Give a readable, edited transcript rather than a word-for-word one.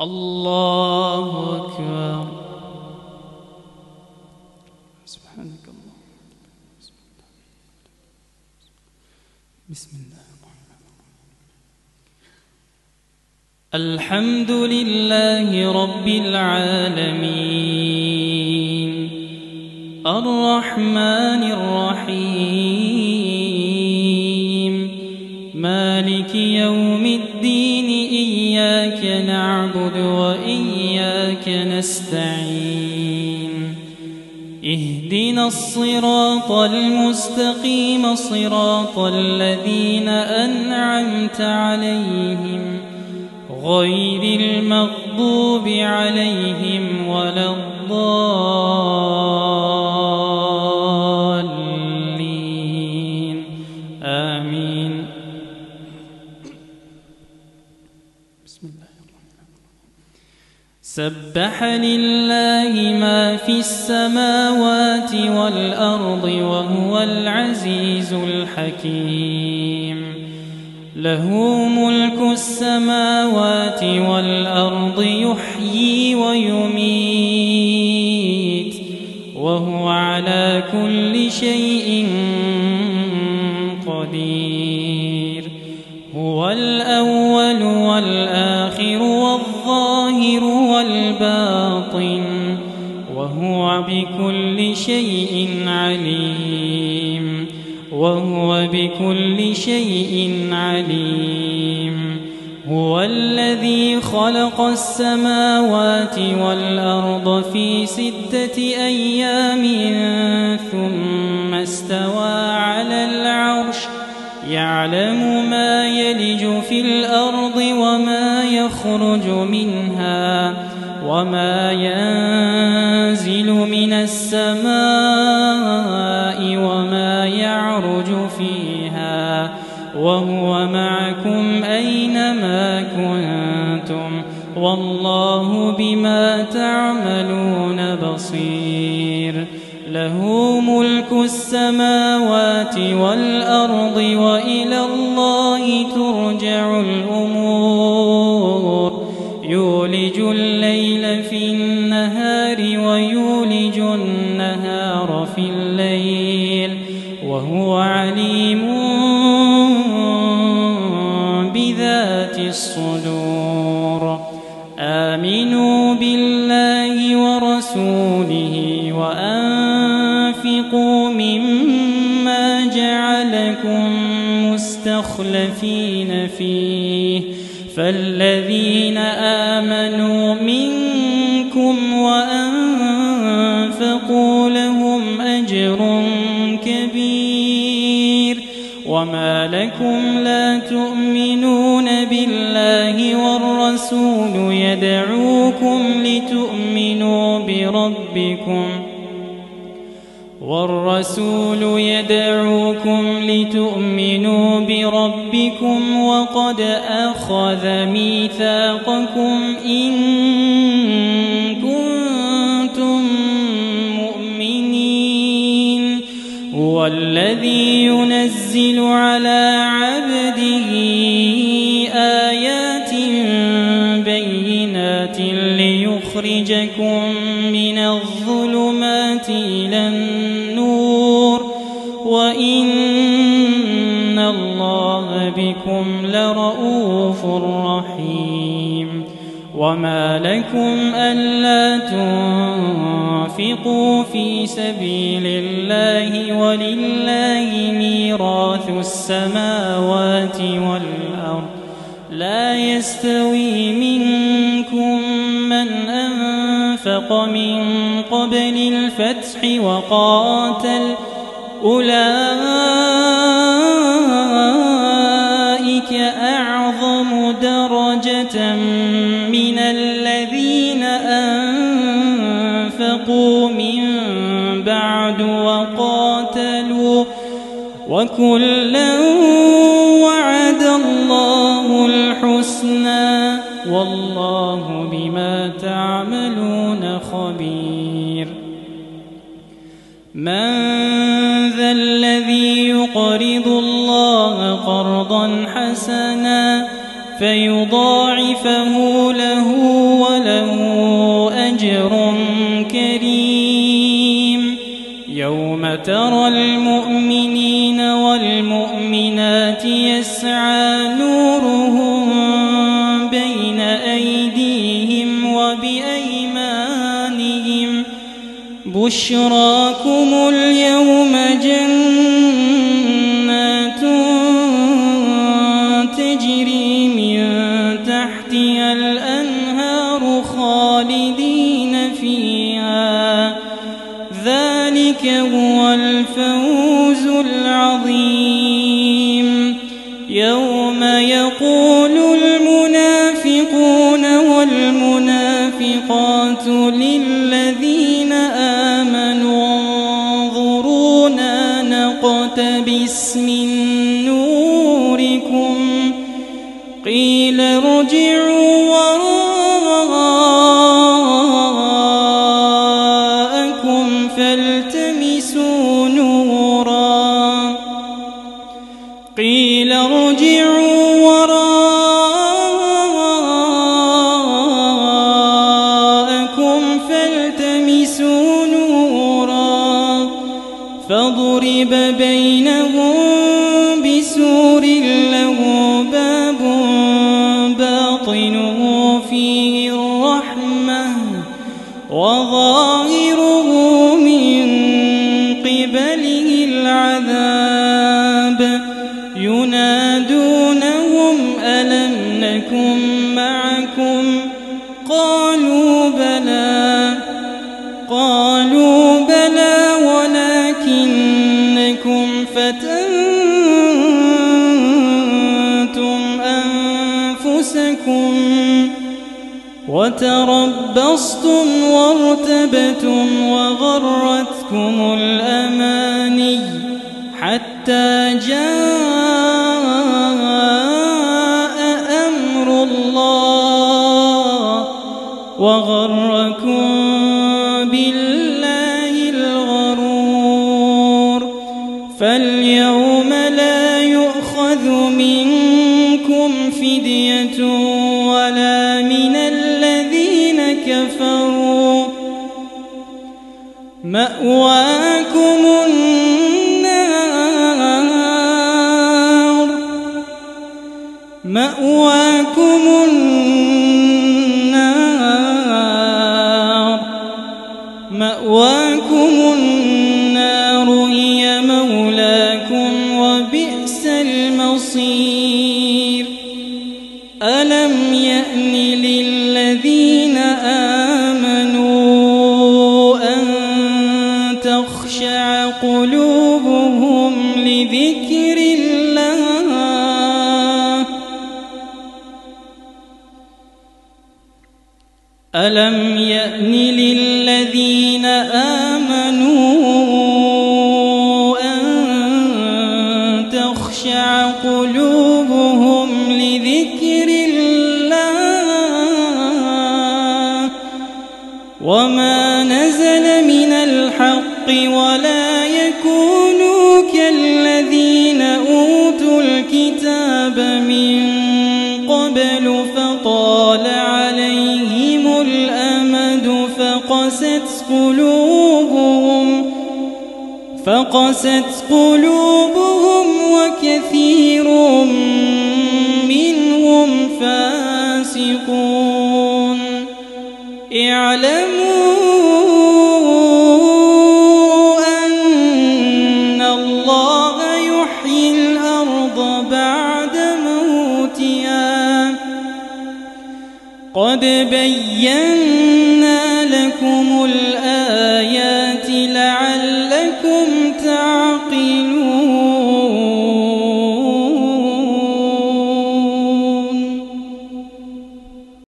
الله أكبر. سبحانك الله. بسم الله الرحمن الرحيم. الحمد لله رب العالمين الرحمن الرحيم مالك يوم الدين إياك نعبد وإياك نستعين اهدنا الصراط المستقيم صراط الذين أنعمت عليهم غير المغضوب عليهم ولا الضالين آمين. بسم الله الرحمن الرحيم. سبح لله ما في السماوات والأرض وهو العزيز الحكيم له ملك السماوات والأرض يحيي ويميت وهو على كل شيء قدير هو الأول والآخر والظاهر والباطن وهو بكل شيء عليم وهو بكل شيء عليم. هو الذي خلق السماوات والأرض في 6 أيام ثم استوى على العرش يعلم ما يلج في الأرض وما يخرج منها وما ينزل من السماء وما يعرج فيها وهو معكم أينما كنتم والله بما تعملون بصير. له ملك السماوات والأرض وإلى الله ترجع الأمور يولج الليل في النهار ويولج النهار في الليل وهو عليم بذات الصدور. آمنوا بالله ورسوله وأنفقوا مما جعلكم مستخلفين فيه فالذين آمنوا منكم وأنفقوا لهم أجر كبير. وما لكم لا تؤمنون بالله والرسول يدعوكم لتؤمنوا بربكم وقد أخذ ميثاقكم إن كنتم مؤمنين. هو الذي ينزل على عبده آيات بينات ليخرجكم من الظلمات إلى النور وإن الله بكم لرؤوف رحيم. وما لكم ألا تنفقوا في سبيل الله ولله ميراث السماوات والأرض لا يستوي منكم من أنفق من قبل الفتح وقاتل أولئك أعظم درجة من الذين أنفقوا من بعد وقاتلوا وكلا وعد الله الحسنى والله بما تعملون خبير. من ذا الذي يقرض الله قرضا حسنا فيضاعفه له وله أجر كريم. يوم ترى المؤمنين والمؤمنات يسعى نورهم بين أيديهم وبأيمانهم بشراكم اليوم جنات تجري من تحتها الأنهار خالدين فيها ذلك هو الفوز العظيم. يوم يقول المنافقون والمنافقات للذين آمنوا انظرونا نقتبس من نوركم قيل ارجعوا وراءكم فالتمسوا نورا قيل ارجعوا وراءكم فالتمسوا نورا فضرب بينهم بسور له باب باطنه فيه الرحمة وظاهره من قبله العذاب ينادونهم ألم نكن معكم قالوا بلى ولكنكم فتنتم أنفسكم وتربصتم وارتبتم وغرتكم الأماني حتى جاء أمر الله وغركم بالله الغرور. فاليوم لا يؤخذ منكم فدية ولا من الذين كفروا مأواكم النار هي مولاكم وبئس المصير. ألم يأن للذين آمنوا أن تخشع قلوبهم لذكر الله ألم يأن للذين آمنوا أن تخشع قلوبهم لذكر الله وما نزل من الحق ولا يكونوا كالذين أوتوا الكتاب من قبل فطال عليهم الأمد فقست قلوبهم وكثير منهم فاسقون. اعلموا أن الله يحيي الأرض بعد موتها قد بينا لكم الآيات لعلكم